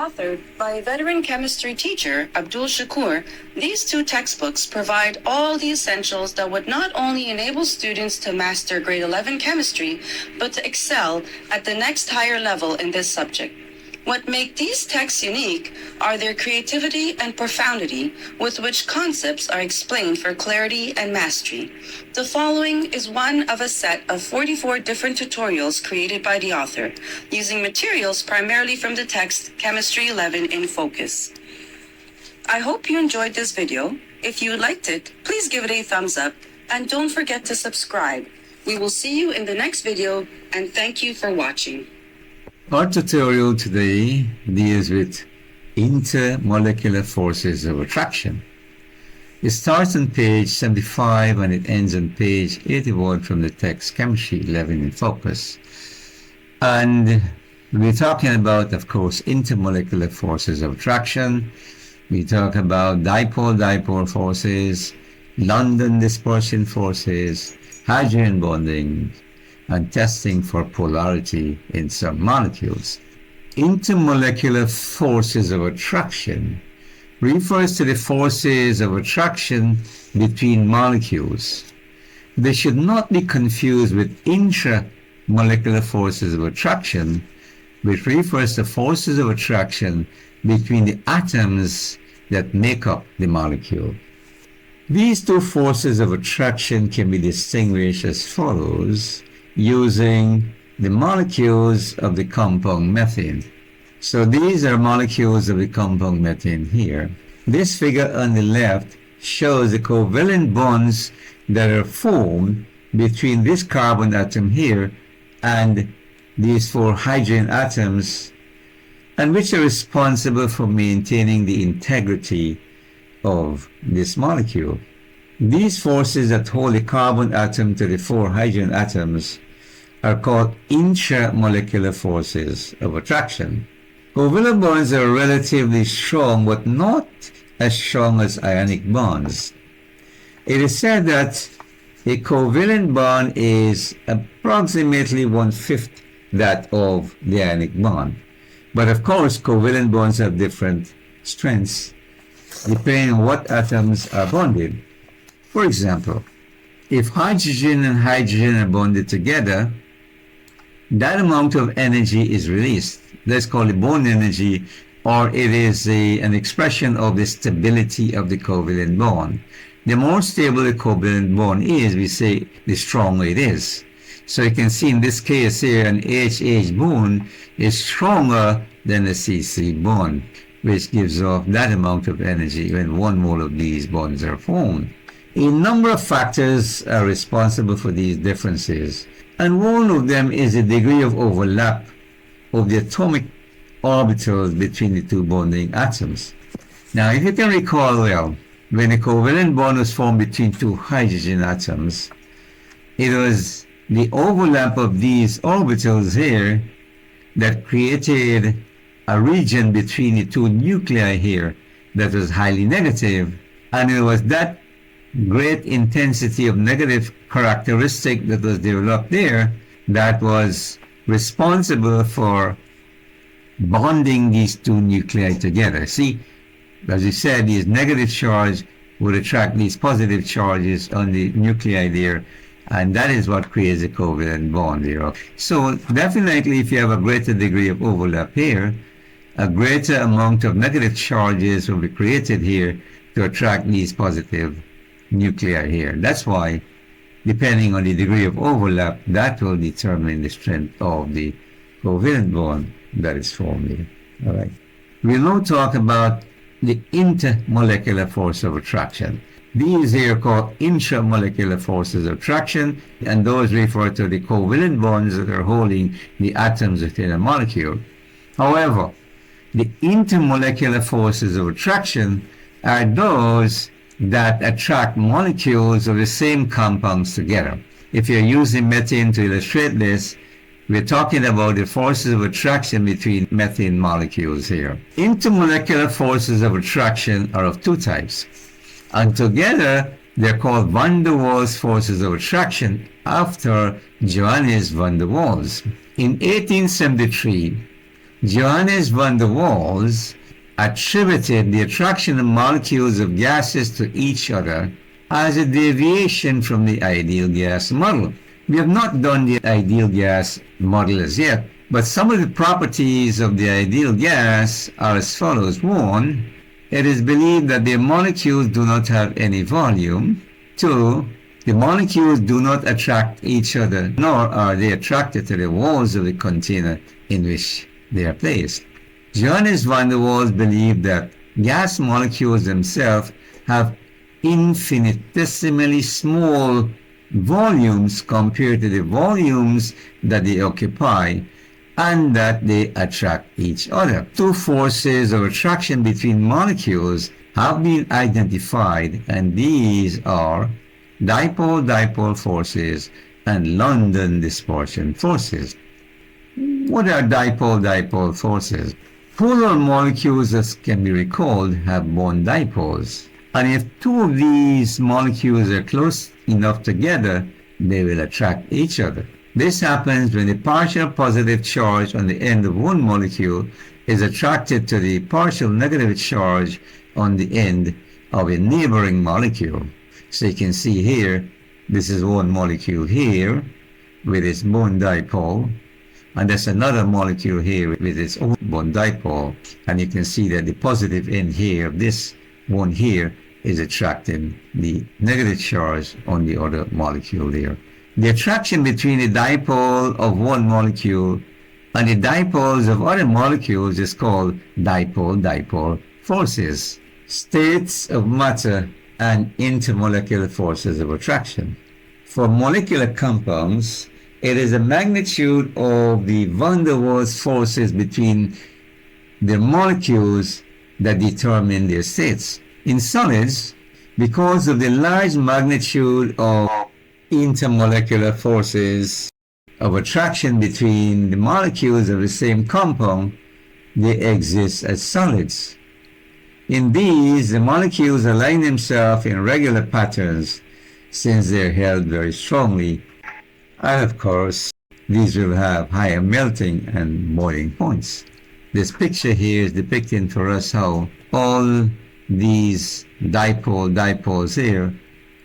Authored by veteran chemistry teacher Abdul Shakur, these two textbooks provide all the essentials that would not only enable students to master grade 11 chemistry, but to excel at the next higher level in this subject. What make these texts unique are their creativity and profundity with which concepts are explained for clarity and mastery. The following is one of a set of 44 different tutorials created by the author, using materials primarily from the text Chemistry 11 in Focus. I hope you enjoyed this video. If you liked it, please give it a thumbs up and don't forget to subscribe. We will see you in the next video and thank you for watching. Our tutorial today deals with intermolecular forces of attraction. It starts on page 75 and it ends on page 81 from the text Chemistry 11 in Focus. And we're talking about, of course, intermolecular forces of attraction. We talk about dipole-dipole forces, London dispersion forces, hydrogen bonding, and testing for polarity in some molecules. Intermolecular forces of attraction refers to the forces of attraction between molecules. They should not be confused with intramolecular forces of attraction, which refers to forces of attraction between the atoms that make up the molecule. These two forces of attraction can be distinguished as follows, using the molecules of the compound methane. So these are molecules of the compound methane here. This figure on the left shows the covalent bonds that are formed between this carbon atom here and these four hydrogen atoms, and which are responsible for maintaining the integrity of this molecule. These forces that hold the carbon atom to the four hydrogen atoms are called intramolecular forces of attraction. Covalent bonds are relatively strong, but not as strong as ionic bonds. It is said that a covalent bond is approximately 1/5 that of the ionic bond. But of course, covalent bonds have different strengths depending on what atoms are bonded. For example, if hydrogen and hydrogen are bonded together, that amount of energy is released. Let's call it bond energy, or it is an expression of the stability of the covalent bond. The more stable the covalent bond is, we say, the stronger it is. So you can see in this case here, an HH bond is stronger than a CC bond, which gives off that amount of energy when 1 mole of these bonds are formed. A number of factors are responsible for these differences, and one of them is the degree of overlap of the atomic orbitals between the two bonding atoms. Now, if you can recall well, when a covalent bond was formed between two hydrogen atoms, it was the overlap of these orbitals here that created a region between the two nuclei here that was highly negative, and it was that great intensity of negative characteristic that was developed there that was responsible for bonding these two nuclei together. See, as we said, these negative charge would attract these positive charges on the nuclei there, and that is what creates a covalent bond here. So definitely, if you have a greater degree of overlap here, a greater amount of negative charges will be created here to attract these positive nuclei here. That's why, depending on the degree of overlap, that will determine the strength of the covalent bond that is formed here. All right. We'll now talk about the intermolecular force of attraction. These here are called intramolecular forces of attraction, and those refer to the covalent bonds that are holding the atoms within a molecule. However, the intermolecular forces of attraction are those that attract molecules of the same compounds together. If you're using methane to illustrate this, we're talking about the forces of attraction between methane molecules here. Intermolecular forces of attraction are of two types, and together they're called van der Waals forces of attraction after Johannes van der Waals. In 1873, Johannes van der Waals attributed the attraction of molecules of gases to each other as a deviation from the ideal gas model. We have not done the ideal gas model as yet, but some of the properties of the ideal gas are as follows. 1. It is believed that the molecules do not have any volume. 2. The molecules do not attract each other, nor are they attracted to the walls of the container in which they are placed. Johannes van der Waals believed that gas molecules themselves have infinitesimally small volumes compared to the volumes that they occupy, and that they attract each other. Two forces of attraction between molecules have been identified, and these are dipole-dipole forces and London dispersion forces. What are dipole-dipole forces? Polar molecules, as can be recalled, have bond dipoles. And if two of these molecules are close enough together, they will attract each other. This happens when the partial positive charge on the end of one molecule is attracted to the partial negative charge on the end of a neighboring molecule. So you can see here, this is one molecule here with its bond dipole, and there's another molecule here with its own bond dipole, and you can see that the positive end here of this one here is attracting the negative charge on the other molecule there. The attraction between the dipole of one molecule and the dipoles of other molecules is called dipole-dipole forces. States of matter and intermolecular forces of attraction. For molecular compounds, it is the magnitude of the van der Waals forces between the molecules that determine their states. In solids, because of the large magnitude of intermolecular forces of attraction between the molecules of the same compound, they exist as solids. In these, the molecules align themselves in regular patterns since they're held very strongly, and of course, these will have higher melting and boiling points. This picture here is depicting for us how all these dipoles here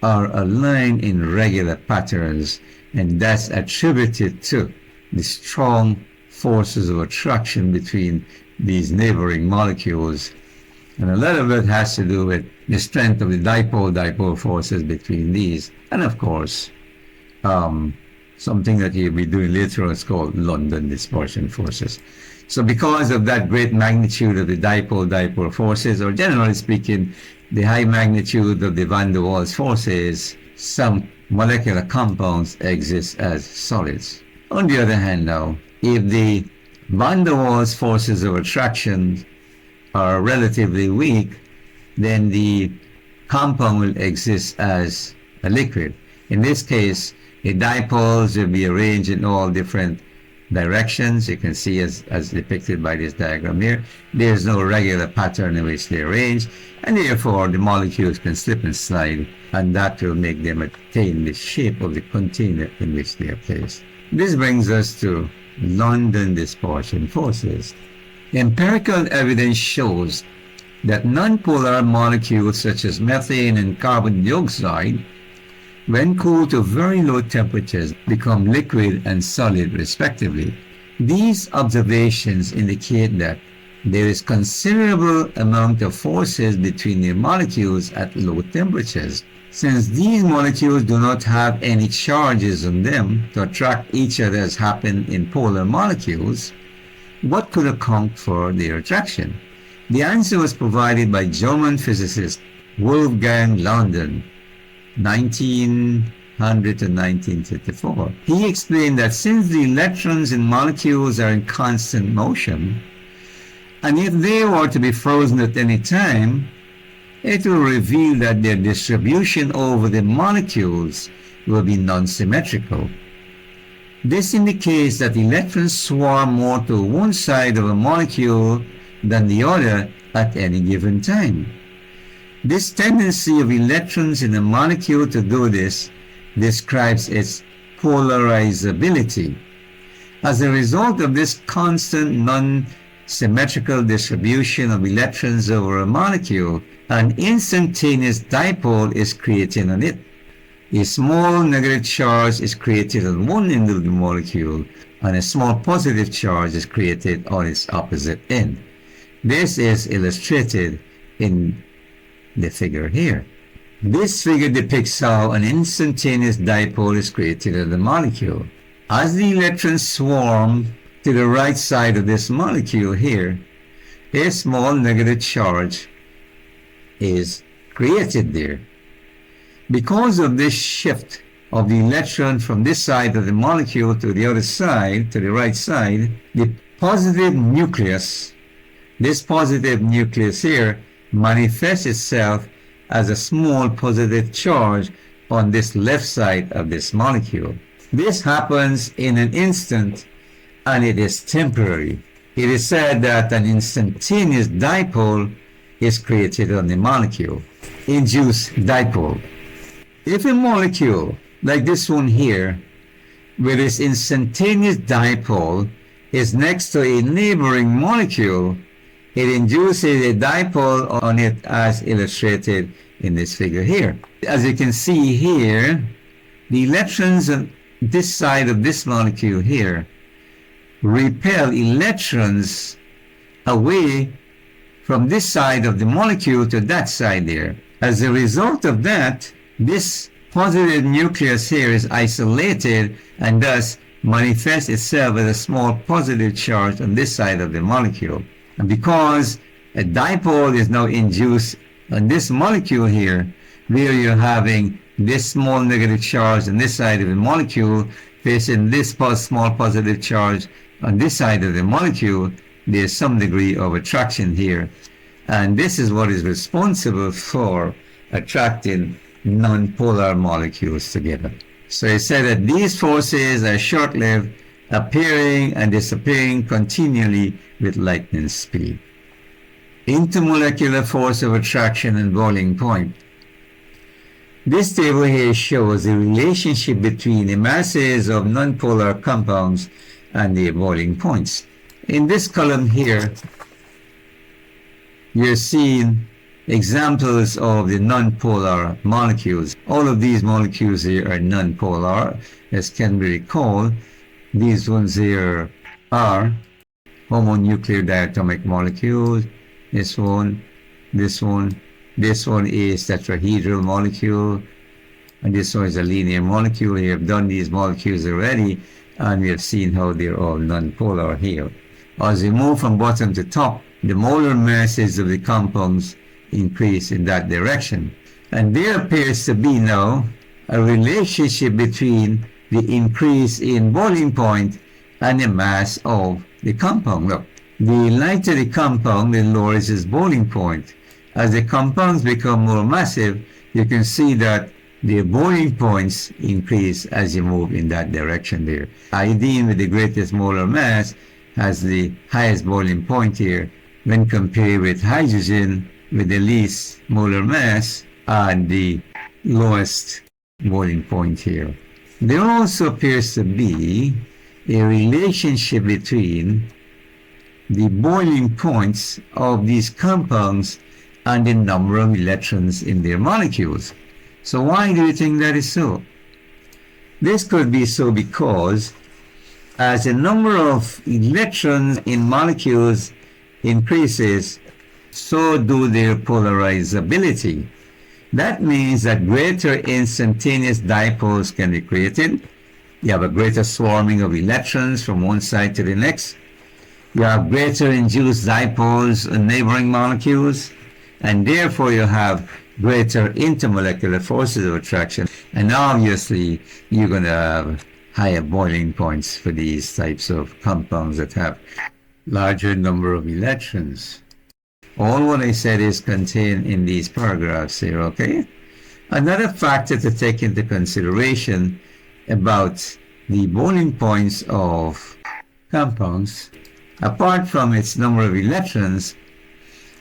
are aligned in regular patterns, and that's attributed to the strong forces of attraction between these neighboring molecules. And a lot of it has to do with the strength of the dipole-dipole forces between these. And of course, something that you'll be doing later on is called London dispersion forces. So because of that great magnitude of the dipole-dipole forces, or generally speaking, the high magnitude of the van der Waals forces, some molecular compounds exist as solids. On the other hand now, if the van der Waals forces of attraction are relatively weak, then the compound will exist as a liquid. In this case, the dipoles will be arranged in all different directions. You can see as depicted by this diagram here, there's no regular pattern in which they arrange, and therefore the molecules can slip and slide, and that will make them attain the shape of the container in which they are placed. This brings us to London dispersion forces. Empirical evidence shows that nonpolar molecules such as methane and carbon dioxide, when cooled to very low temperatures, become liquid and solid respectively. These observations indicate that there is considerable amount of forces between the molecules at low temperatures. Since these molecules do not have any charges on them to attract each other as happened in polar molecules, what could account for their attraction? The answer was provided by German physicist Wolfgang London, 1900 to 1934. He explained that since the electrons in molecules are in constant motion, and if they were to be frozen at any time, it will reveal that their distribution over the molecules will be non-symmetrical. This indicates that electrons swarm more to one side of a molecule than the other at any given time. This tendency of electrons in a molecule to do this describes its polarizability. As a result of this constant symmetrical distribution of electrons over a molecule, an instantaneous dipole is created on it. A small negative charge is created on one end of the molecule, and a small positive charge is created on its opposite end. This is illustrated in the figure here. This figure depicts how an instantaneous dipole is created in the molecule. As the electrons swarm to the right side of this molecule here, a small negative charge is created there. Because of this shift of the electron from this side of the molecule to the other side, to the right side, the positive nucleus, this positive nucleus here, manifests itself as a small positive charge on this left side of this molecule. This happens in an instant, and it is temporary. It is said that an instantaneous dipole is created on the molecule. Induced dipole. If a molecule, like this one here, with its instantaneous dipole, is next to a neighboring molecule, it induces a dipole on it as illustrated in this figure here. As you can see here, the electrons on this side of this molecule here repel electrons away from this side of the molecule to that side there. As a result of that, this positive nucleus here is isolated and thus manifests itself as a small positive charge on this side of the molecule. And because a dipole is now induced on this molecule here, where you're having this small negative charge on this side of the molecule facing this small positive charge on this side of the molecule, there's some degree of attraction here. And this is what is responsible for attracting non-polar molecules together. So it said that these forces are short-lived, appearing and disappearing continually with lightning speed. Intermolecular force of attraction and boiling point. This table here shows the relationship between the masses of nonpolar compounds and their boiling points. In this column here, you're seeing examples of the nonpolar molecules. All of these molecules here are nonpolar, as can be recalled. These ones here are homonuclear diatomic molecules. This one is tetrahedral molecule, and this one is a linear molecule. We have done these molecules already, and we have seen how they're all nonpolar here. As we move from bottom to top, the molar masses of the compounds increase in that direction. And there appears to be now a relationship between the increase in boiling point and the mass of the compound. Look, the lighter the compound, the lower is its boiling point. As the compounds become more massive, you can see that the boiling points increase as you move in that direction there. Iodine with the greatest molar mass has the highest boiling point here when compared with hydrogen with the least molar mass and the lowest boiling point here. There also appears to be a relationship between the boiling points of these compounds and the number of electrons in their molecules. So why do you think that is so? This could be so because as the number of electrons in molecules increases, so do their polarizability. That means that greater instantaneous dipoles can be created. You have a greater swarming of electrons from one side to the next. You have greater induced dipoles on neighboring molecules, and therefore you have greater intermolecular forces of attraction. And obviously, you're going to have higher boiling points for these types of compounds that have larger number of electrons. All what I said is contained in these paragraphs here, okay? Another factor to take into consideration about the boiling points of compounds, apart from its number of electrons,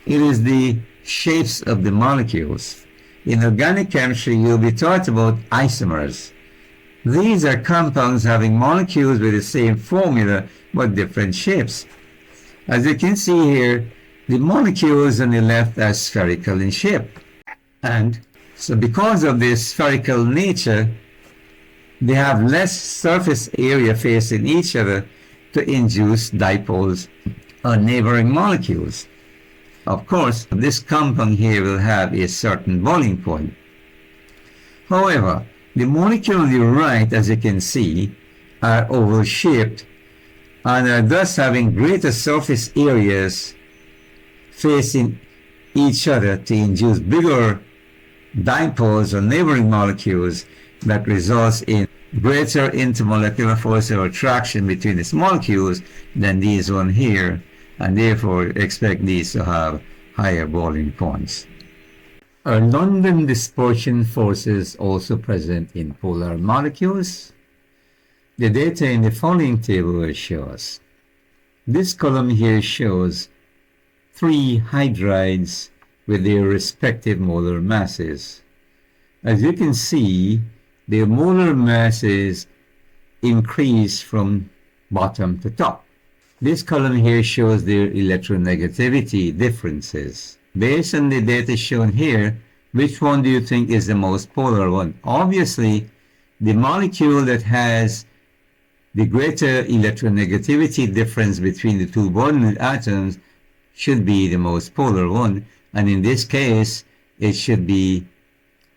it is the shapes of the molecules. In organic chemistry, you'll be taught about isomers. These are compounds having molecules with the same formula but different shapes. As you can see here, the molecules on the left are spherical in shape. And so because of this spherical nature, they have less surface area facing each other to induce dipoles on neighboring molecules. Of course, this compound here will have a certain boiling point. However, the molecule on the right, as you can see, are oval-shaped and are thus having greater surface areas facing each other to induce bigger dipoles on neighboring molecules that results in greater intermolecular force of attraction between these molecules than these one here, and therefore expect these to have higher boiling points. Are London dispersion forces also present in polar molecules? The data in the following table will show us. This column here shows 3 hydrides with their respective molar masses. As you can see, their molar masses increase from bottom to top. This column here shows their electronegativity differences. Based on the data shown here, which one do you think is the most polar one? Obviously, the molecule that has the greater electronegativity difference between the two bonded atoms should be the most polar one, and in this case, it should be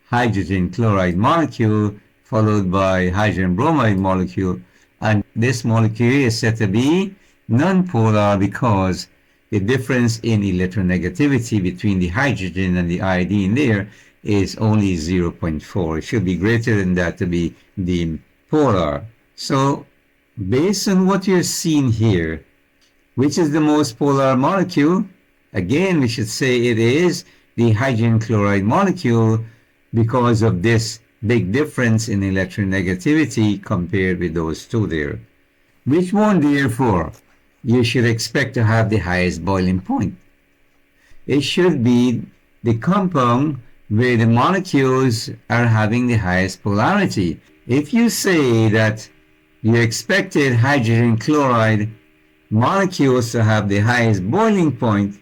hydrogen chloride molecule followed by hydrogen bromide molecule, and this molecule is said to be nonpolar because the difference in electronegativity between the hydrogen and the iodine there is only 0.4. It should be greater than that to be deemed polar. So based on what you're seeing here, which is the most polar molecule? Again, we should say it is the hydrogen chloride molecule because of this big difference in electronegativity compared with those two there. Which one, therefore, you should expect to have the highest boiling point? It should be the compound where the molecules are having the highest polarity. If you say that you expected hydrogen chloride molecules to have the highest boiling point,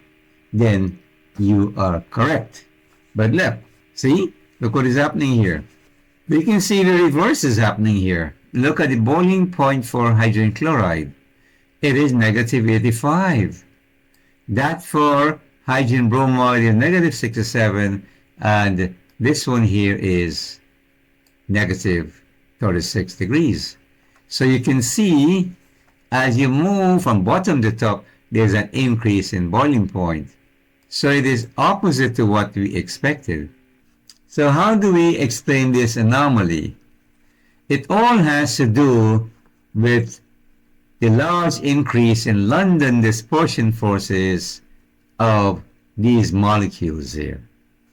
then you are correct. But look, see? Look what is happening here. We can see the reverse is happening here. Look at the boiling point for hydrogen chloride. It is negative 85. That for hydrogen bromide is negative 67, and this one here is negative 36 degrees. So you can see as you move from bottom to top, there's an increase in boiling point. So it is opposite to what we expected. So how do we explain this anomaly? It all has to do with the large increase in London dispersion forces of these molecules here.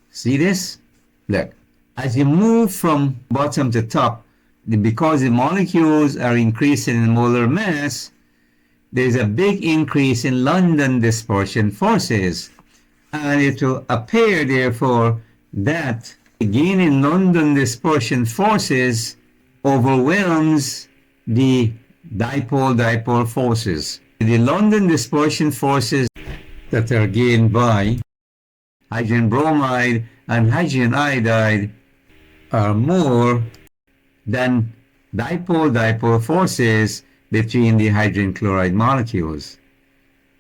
See this? Look, as you move from bottom to top, because the molecules are increasing in molar mass, there's a big increase in London dispersion forces. And it will appear, therefore, that the gain in London dispersion forces overwhelms the dipole-dipole forces. The London dispersion forces that are gained by hydrogen bromide and hydrogen iodide are more than dipole-dipole forces between the hydrogen chloride molecules.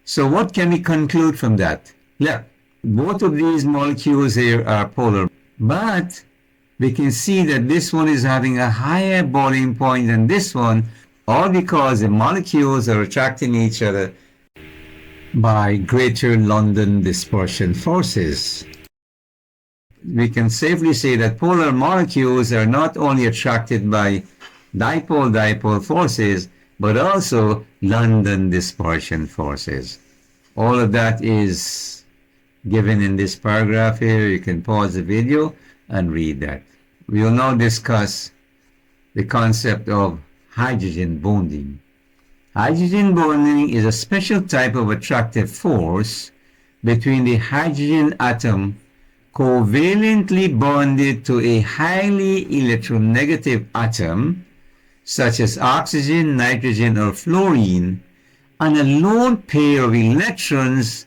So what can we conclude from that? Look, both of these molecules here are polar, but we can see that this one is having a higher boiling point than this one, all because the molecules are attracting each other by greater London dispersion forces. We can safely say that polar molecules are not only attracted by dipole-dipole forces, but also London dispersion forces. All of that is given in this paragraph here. You can pause the video and read that. We will now discuss the concept of hydrogen bonding. Hydrogen bonding is a special type of attractive force between the hydrogen atom covalently bonded to a highly electronegative atom, such as oxygen, nitrogen, or fluorine, and a lone pair of electrons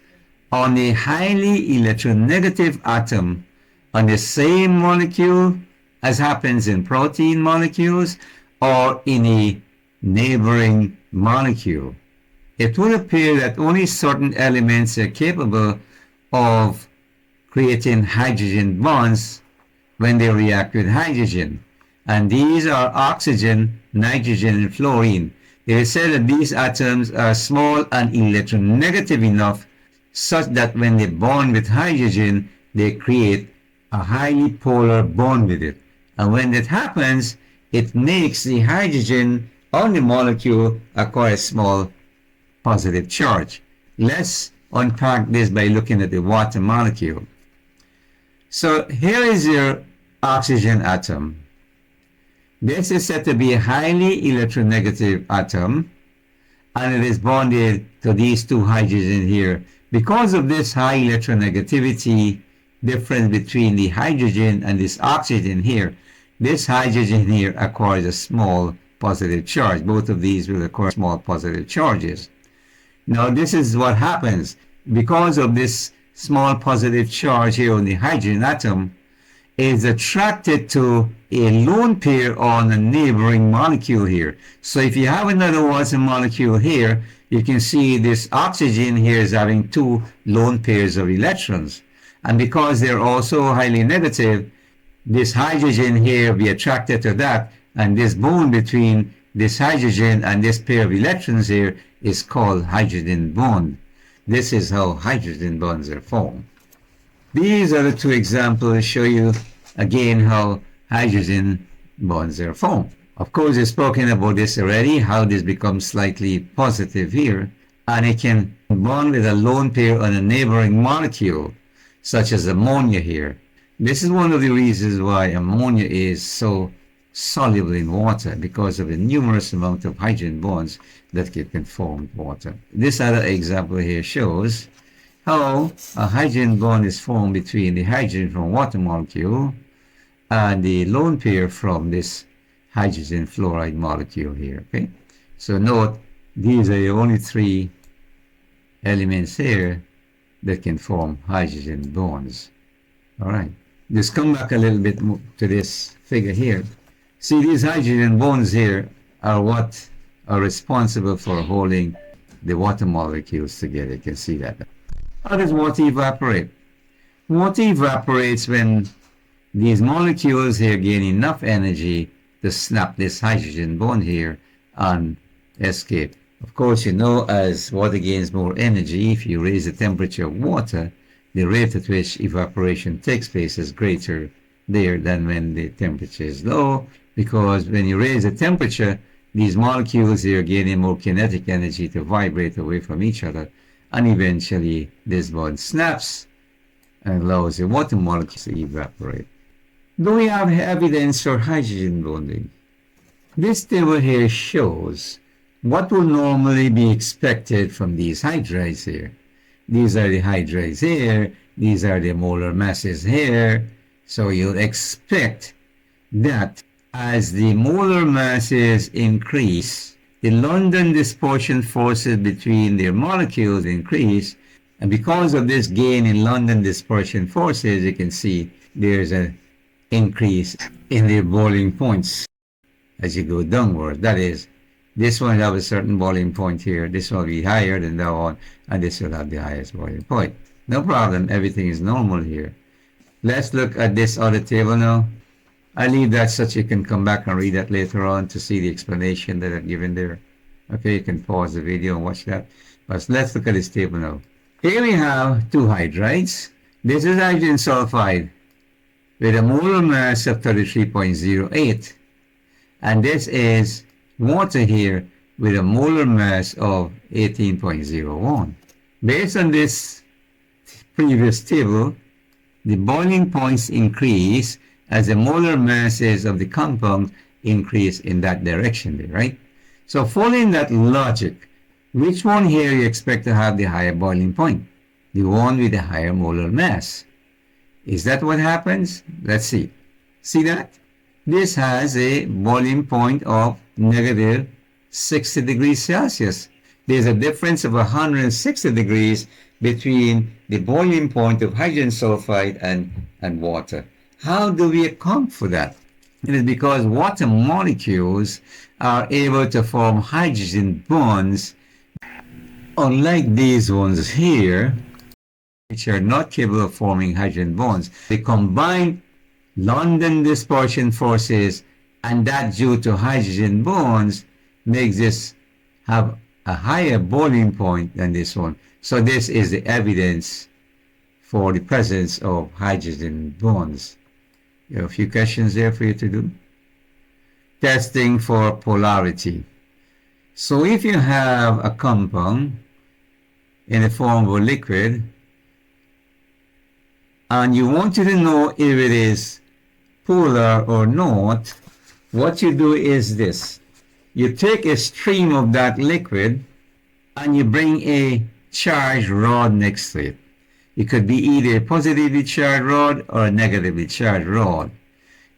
on a highly electronegative atom on the same molecule as happens in protein molecules or in a neighboring molecule. It would appear that only certain elements are capable of creating hydrogen bonds when they react with hydrogen. And these are oxygen, nitrogen, and fluorine. It is said that these atoms are small and electronegative enough such that when they bond with hydrogen, they create a highly polar bond with it. And when that happens, it makes the hydrogen on the molecule acquire a small positive charge. Let's unpack this by looking at the water molecule. So here is your oxygen atom. This is said to be a highly electronegative atom, and it is bonded to these two hydrogen here. Because of this high electronegativity difference between the hydrogen and this oxygen here, this hydrogen here acquires a small positive charge. Both of these will acquire small positive charges. Now this is what happens. Because of this small positive charge here on the hydrogen atom, is attracted to a lone pair on a neighboring molecule here. So if you have another water molecule here, you can see this oxygen here is having two lone pairs of electrons. And because they're also highly negative, this hydrogen here will be attracted to that, and this bond between this hydrogen and this pair of electrons here is called hydrogen bond. This is how hydrogen bonds are formed. These are the two examples to show you again how hydrogen bonds are formed. Of course, we've spoken about this already, how this becomes slightly positive here, and it can bond with a lone pair on a neighboring molecule, such as ammonia here. This is one of the reasons why ammonia is so soluble in water, because of the numerous amount of hydrogen bonds that can form water. This other example here shows how a hydrogen bond is formed between the hydrogen from water molecule and the lone pair from this hydrogen fluoride molecule here. Okay, so note these are the only three elements here that can form hydrogen bonds. All right, just come back a little bit to this figure here. See, these hydrogen bonds here are what are responsible for holding the water molecules together. You can see that. How does water evaporate? Water evaporates when these molecules here gain enough energy to snap this hydrogen bond here and escape. Of course, you know, as water gains more energy, if you raise the temperature of water, the rate at which evaporation takes place is greater there than when the temperature is low, because when you raise the temperature, these molecules here are gaining more kinetic energy to vibrate away from each other, and eventually this bond snaps and allows the water molecules to evaporate. Do we have evidence for hydrogen bonding? This table here shows what will normally be expected from these hydrides here. These are the hydrides here, these are the molar masses here, so you'll expect that as the molar masses increase, the London dispersion forces between their molecules increase, and because of this gain in London dispersion forces, you can see there's an increase in their boiling points as you go downward. That is, this one will have a certain boiling point here, this one will be higher than that one, and this will have the highest boiling point. No problem, everything is normal here. Let's look at this other table now. I leave that so that you can come back and read that later on to see the explanation that I've given there. Okay, you can pause the video and watch that. But let's look at this table now. Here we have two hydrides. This is hydrogen sulfide with a molar mass of 33.08. And this is water here with a molar mass of 18.01. Based on this previous table, the boiling points increase as the molar masses of the compound increase in that direction, right? So following that logic, which one here you expect to have the higher boiling point? The one with the higher molar mass. Is that what happens? Let's see. See that? This has a boiling point of negative 60 degrees Celsius. There's a difference of 160 degrees between the boiling point of hydrogen sulfide and water. How do we account for that? It is because water molecules are able to form hydrogen bonds, unlike these ones here, which are not capable of forming hydrogen bonds. The combined London dispersion forces, and that due to hydrogen bonds, makes this have a higher boiling point than this one. So this is the evidence for the presence of hydrogen bonds. You have a few questions there for you to do. Testing for polarity. So if you have a compound in the form of a liquid, and you want to know if it is polar or not, what you do is this. You take a stream of that liquid and you bring a charged rod next to it. It could be either a positively charged rod or a negatively charged rod.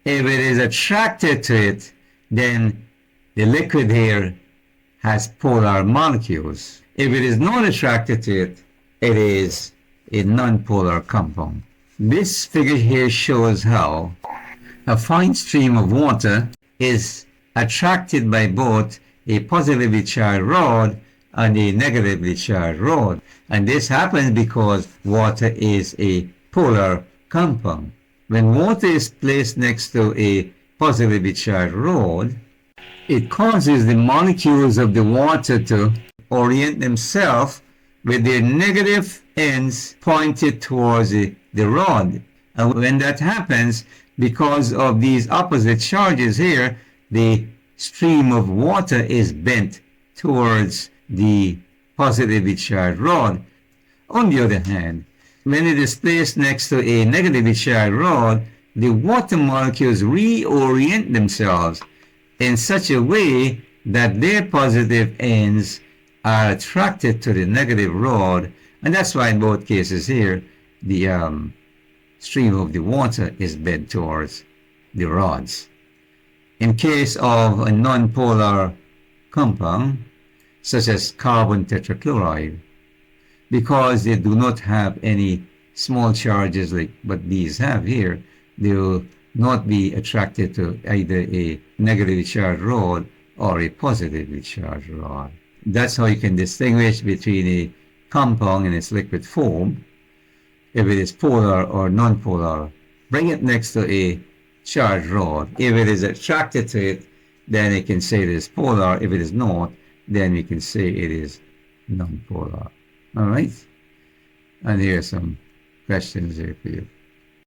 If it is attracted to it, then the liquid here has polar molecules. If it is not attracted to it, it is a non-polar compound. This figure here shows how a fine stream of water is attracted by both a positively charged rod and a negatively charged rod. And this happens because water is a polar compound. When water is placed next to a positively charged rod, it causes the molecules of the water to orient themselves with their negative ends pointed towards the rod. And when that happens, because of these opposite charges here, the stream of water is bent towards the positively charged rod. On the other hand, when it is placed next to a negatively charged rod, the water molecules reorient themselves in such a way that their positive ends are attracted to the negative rod, and that's why in both cases here, the stream of the water is bent towards the rods. In case of a non-polar compound, such as carbon tetrachloride, because they do not have any small charges like what these have here, they will not be attracted to either a negatively charged rod or a positively charged rod. That's how you can distinguish between a compound in its liquid form, if it is polar or non-polar. Bring it next to a charged rod. If it is attracted to it, then you can say it is polar. If it is not, then we can say it is non-polar. All right? And here are some questions here for you.